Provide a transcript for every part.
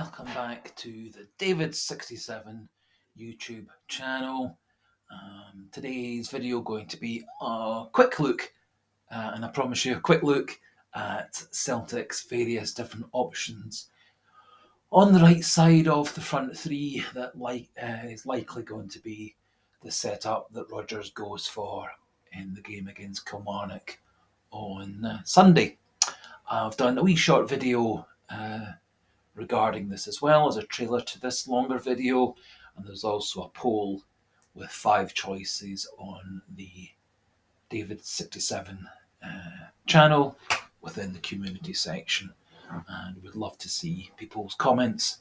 Welcome back to the David67 YouTube channel. Today's video going to be a quick look, and I promise you a quick look at Celtic's various different options. On the right side of the front three, that is likely going to be the setup that Rodgers goes for in the game against Kilmarnock on Sunday. I've done a wee short video regarding this as well as a trailer to this longer video, and there's also a poll with 5 choices on the David67 channel within the community section, and we'd love to see people's comments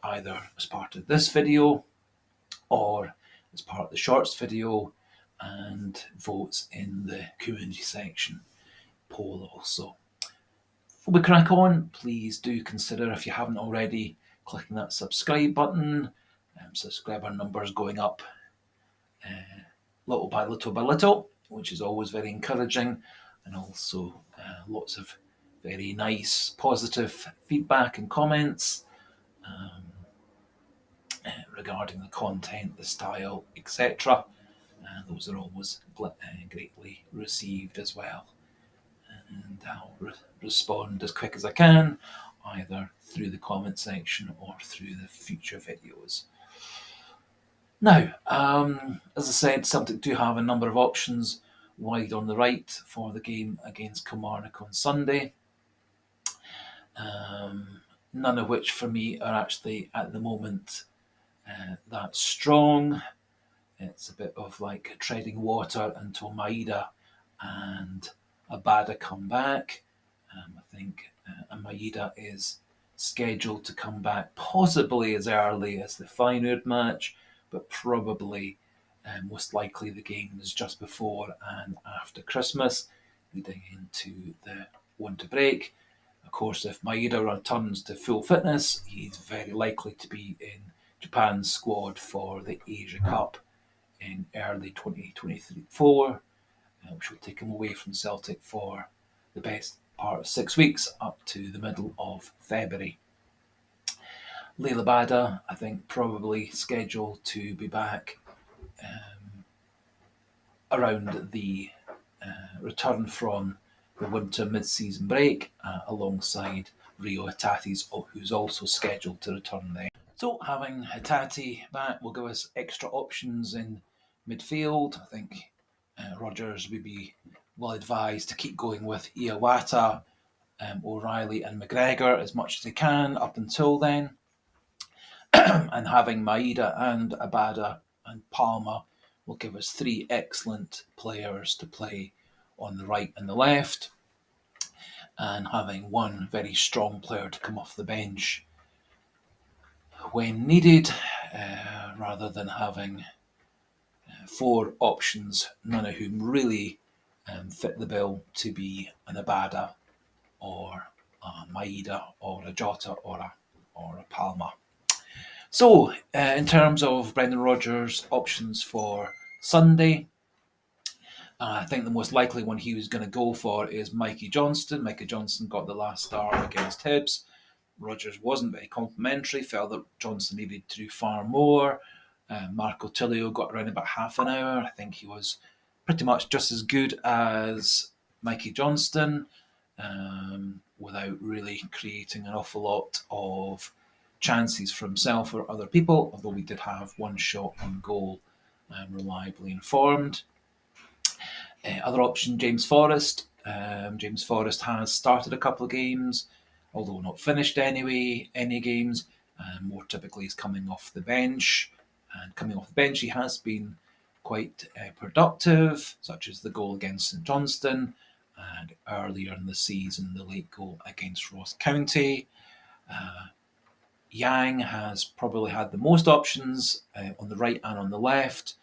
either as part of this video or as part of the shorts video, and votes in the community section poll also. Before we crack on, please do consider, if you haven't already, clicking that subscribe button. Subscriber numbers going up little by little, which is always very encouraging, and also lots of very nice positive feedback and comments regarding the content, the style, etc. Those are always greatly received as well. And I'll respond as quick as I can, either through the comment section or through the future videos. Now, as I said, Celtic do have a number of options wide on the right for the game against Kilmarnock on Sunday. None of which for me are actually at the moment that strong. It's a bit of like treading water until Maeda and Abada come back. I think Maeda is scheduled to come back possibly as early as the Feyenoord match, but probably most likely the game is just before and after Christmas, leading into the winter break. Of course, if Maeda returns to full fitness, he's very likely to be in Japan's squad for the Asia Cup in early 2024. Which will take him away from Celtic for the best part of 6 weeks up to the middle of February. Maeda and Abada, I think, probably scheduled to be back around the return from the winter mid-season break, alongside Rio Hatate's, who's also scheduled to return there. So having Hatate back will give us extra options in midfield. I think Rodgers would be well advised to keep going with Vata, O'Reilly and McGregor as much as he can up until then. And having Maeda and Abada and Palmer will give us 3 excellent players to play on the right and the left, and having 1 very strong player to come off the bench when needed, rather than having 4 options, none of whom really fit the bill to be an Abada or a Maeda or a Jota or a Palmer. So, in terms of Brendan Rodgers' options for Sunday, I think the most likely one he was going to go for is Mikey Johnston. Mikey Johnston got the last start against Hibs. Rodgers wasn't very complimentary, felt that Johnston needed to do far more. Marco Tilio got around about half an hour. I think he was pretty much just as good as Mikey Johnston, without really creating an awful lot of chances for himself or other people, although we did have 1 shot on goal, reliably informed. Other option, James Forrest. James Forrest has started a couple of games, although not finished any games. More typically is coming off the bench. And coming off the bench, he has been quite productive, such as the goal against St Johnston, and earlier in the season, the late goal against Ross County. Yang has probably had the most options on the right and on the left,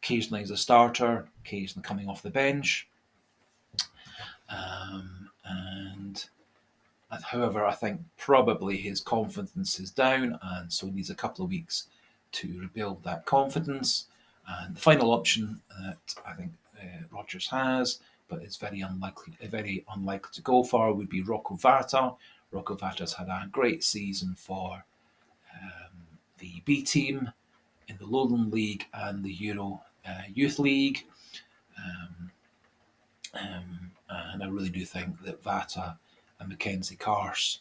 occasionally as a starter, occasionally coming off the bench. However, I think probably his confidence is down, and so he needs a couple of weeks to rebuild that confidence. And the final option that I think Rodgers has, but is very unlikely to go for, would be Vata. Rocco Vata's had a great season for the B team in the Lowland League and the Euro Youth League. And I really do think that Vata and Mackenzie Carse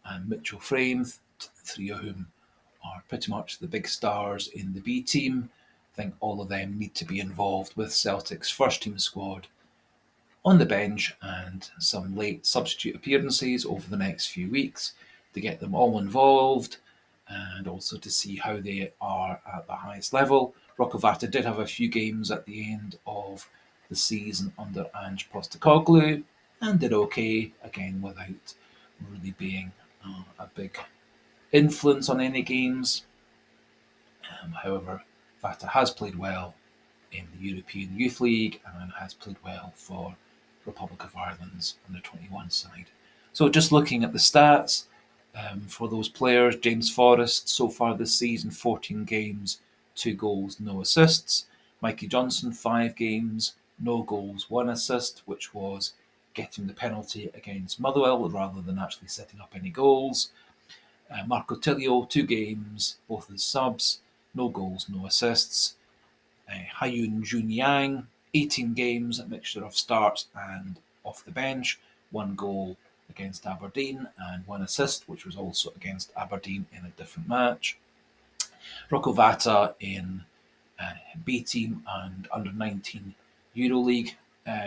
and Mitchell Frame, three of whom are pretty much the big stars in the B team, I think all of them need to be involved with Celtic's first team squad on the bench and some late substitute appearances over the next few weeks to get them all involved and also to see how they are at the highest level. Rocco Vata did have a few games at the end of the season under Ange Postecoglou and did okay, again without really being a big influence on any games. However, Vata has played well in the European Youth League and has played well for Republic of Ireland's under-21 side. So just looking at the stats for those players, James Forrest so far this season, 14 games, 2 goals, no assists. Mikey Johnston, 5 games, no goals, 1 assist, which was getting the penalty against Motherwell rather than actually setting up any goals. Marco Tilio, 2 games, both as subs, no goals, no assists. Hyun Jun Yang, 18 games, a mixture of starts and off the bench, 1 goal against Aberdeen and 1 assist, which was also against Aberdeen in a different match. Rocco Vata in B team and under 19 EuroLeague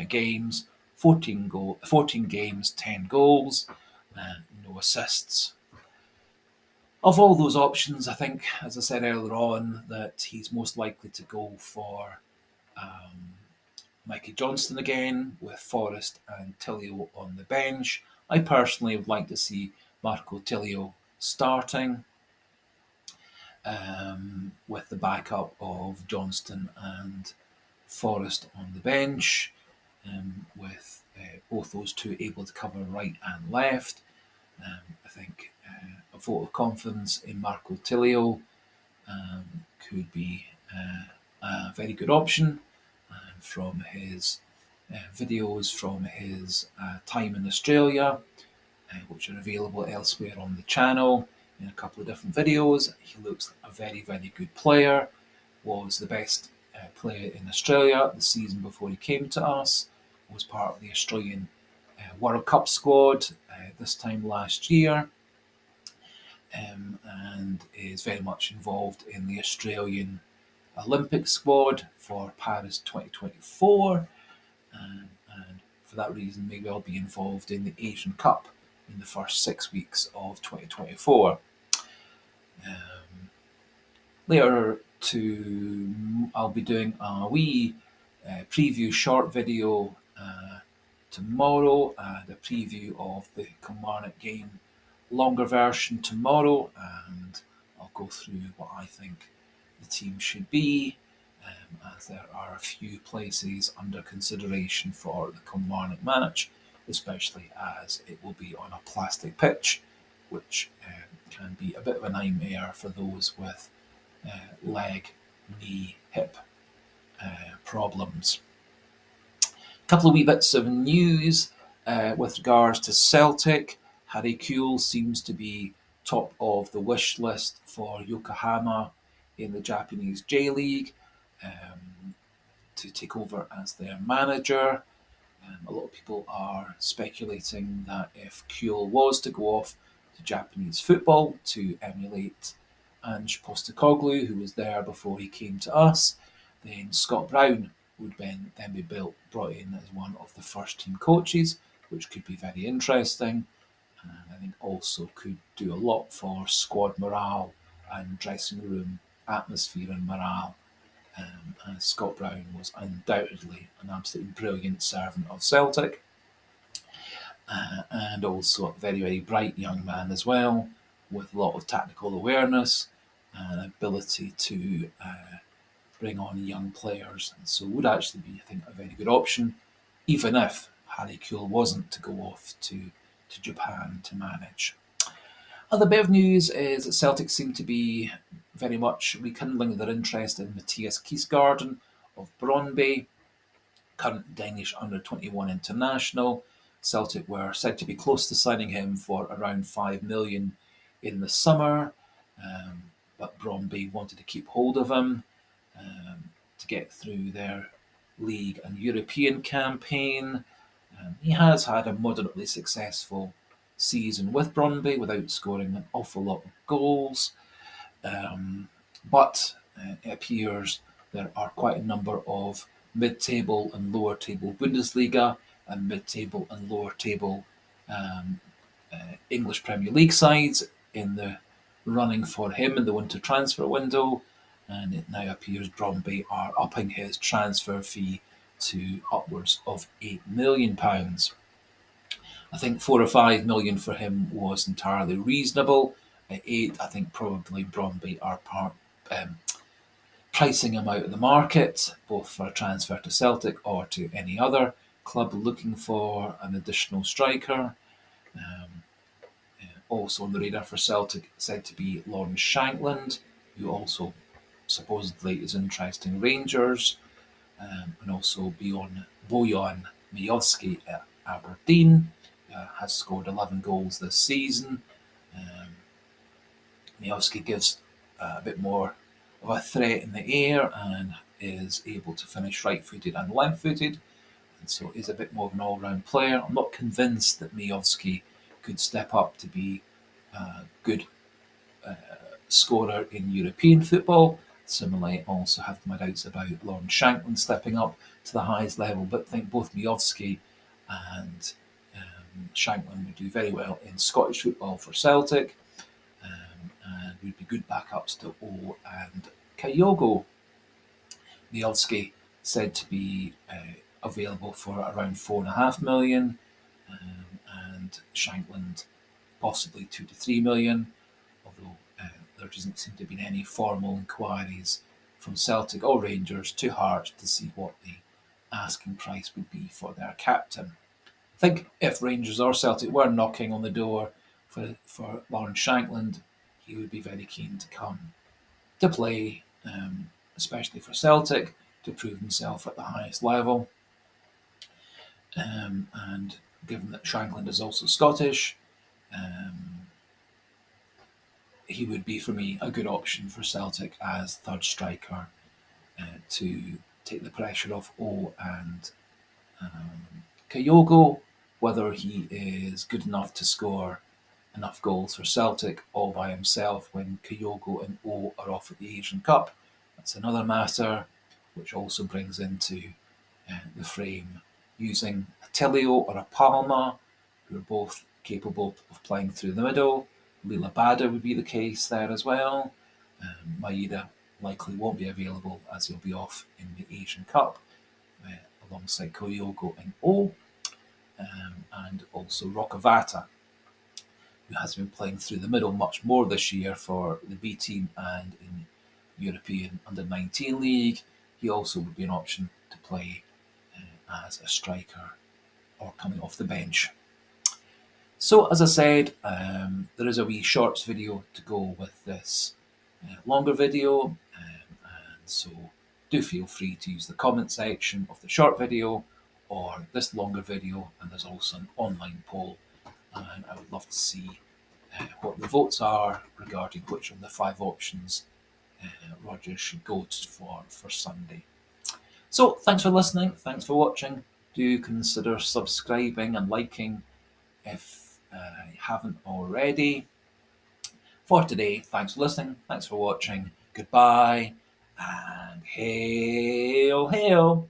games, 14 games, 10 goals, no assists. Of all those options, I think, as I said earlier on, that he's most likely to go for Mikey Johnston again, with Forrest and Tilio on the bench. I personally would like to see Marco Tilio starting with the backup of Johnston and Forrest on the bench, with both those two able to cover right and left. I think a vote of confidence in Marco Tilio could be a very good option from his videos from his time in Australia, which are available elsewhere on the channel in a couple of different videos. He looks like a very, very good player, was the best player in Australia the season before he came to us, was part of the Australian World Cup squad this time last year, and is very much involved in the Australian Olympic squad for Paris 2024, and for that reason may well be involved in the Asian Cup in the first 6 weeks of 2024. Later I'll be doing a wee preview short video tomorrow and a preview of the Kilmarnock game longer version tomorrow, and I'll go through what I think the team should be, as there are a few places under consideration for the Kilmarnock match, especially as it will be on a plastic pitch, which can be a bit of a nightmare for those with leg, knee, hip problems. A couple of wee bits of news with regards to Celtic. Harry Kewell seems to be top of the wish list for Yokohama in the Japanese J-League to take over as their manager. A lot of people are speculating that if Kewell was to go off to Japanese football to emulate Ange Postecoglou, who was there before he came to us, then Scott Brown would then be brought in as one of the first team coaches, which could be very interesting, and I think also could do a lot for squad morale and dressing room atmosphere and morale. As Scott Brown was undoubtedly an absolutely brilliant servant of Celtic, and also a very, very bright young man as well, with a lot of tactical awareness and ability to bring on young players, and so would actually be, I think, a very good option, even if Harry Kewell wasn't to go off to Japan to manage. Other bit of news is that Celtic seem to be very much rekindling their interest in Mattias Kvistgaarden of Brøndby, current Danish under-21 international, Celtic were said to be close to signing him for around 5 million in the summer, but Brøndby wanted to keep hold of him to get through their league and European campaign. He has had a moderately successful season with Brøndby without scoring an awful lot of goals. But it appears there are quite a number of mid-table and lower-table Bundesliga and mid-table and lower-table um, English Premier League sides in the running for him in the winter transfer window, and it now appears Brøndby are upping his transfer fee to upwards of £8 million. I think 4 or 5 million for him was entirely reasonable. At 8, I think probably Brøndby are pricing him out of the market, both for a transfer to Celtic or to any other club looking for an additional striker. Also on the radar for Celtic, said to be Lawrence Shankland, who also supposedly is interesting Rangers, and also Bojan Miovski at Aberdeen. Has scored 11 goals this season. Miovski gives a bit more of a threat in the air and is able to finish right-footed and left-footed, and so is a bit more of an all-round player. I'm not convinced that Miovski could step up to be a good scorer in European football. Similarly, I also have my doubts about Lawrence Shankland stepping up to the highest level, but I think both Miovski and Shankland would do very well in Scottish football for Celtic, and would be good backups to O and Kyogo. Miovski said to be available for around 4.5 million, and Shankland possibly 2 to 3 million, although there doesn't seem to be any formal inquiries from Celtic or Rangers to Hearts to see what the asking price would be for their captain. I think if Rangers or Celtic were knocking on the door for Lawrence Shankland, he would be very keen to come to play, especially for Celtic, to prove himself at the highest level. And given that Shankland is also Scottish, he would be, for me, a good option for Celtic as third striker to take the pressure off O and Kyogo. Whether he is good enough to score enough goals for Celtic all by himself when Kyogo and O are off at the Asian Cup, that's another matter, which also brings into the frame using a Tilio or a Palma, who are both capable of playing through the middle. Maeda and Abada would be the case there as well. Maeda likely won't be available as he'll be off in the Asian Cup alongside Kyogo and O, and also Vata, who has been playing through the middle much more this year for the B team and in European Under-19 League. He also would be an option to play as a striker or coming off the bench. So, as I said, there is a wee shorts video to go with this longer video, and so do feel free to use the comment section of the short video or this longer video, and there's also an online poll, and I would love to see what the votes are regarding which of the 5 options Rogers should go for Sunday. So, thanks for listening, thanks for watching. Do consider subscribing and liking if you haven't already. For today, thanks for listening, thanks for watching, goodbye, and hail, hail.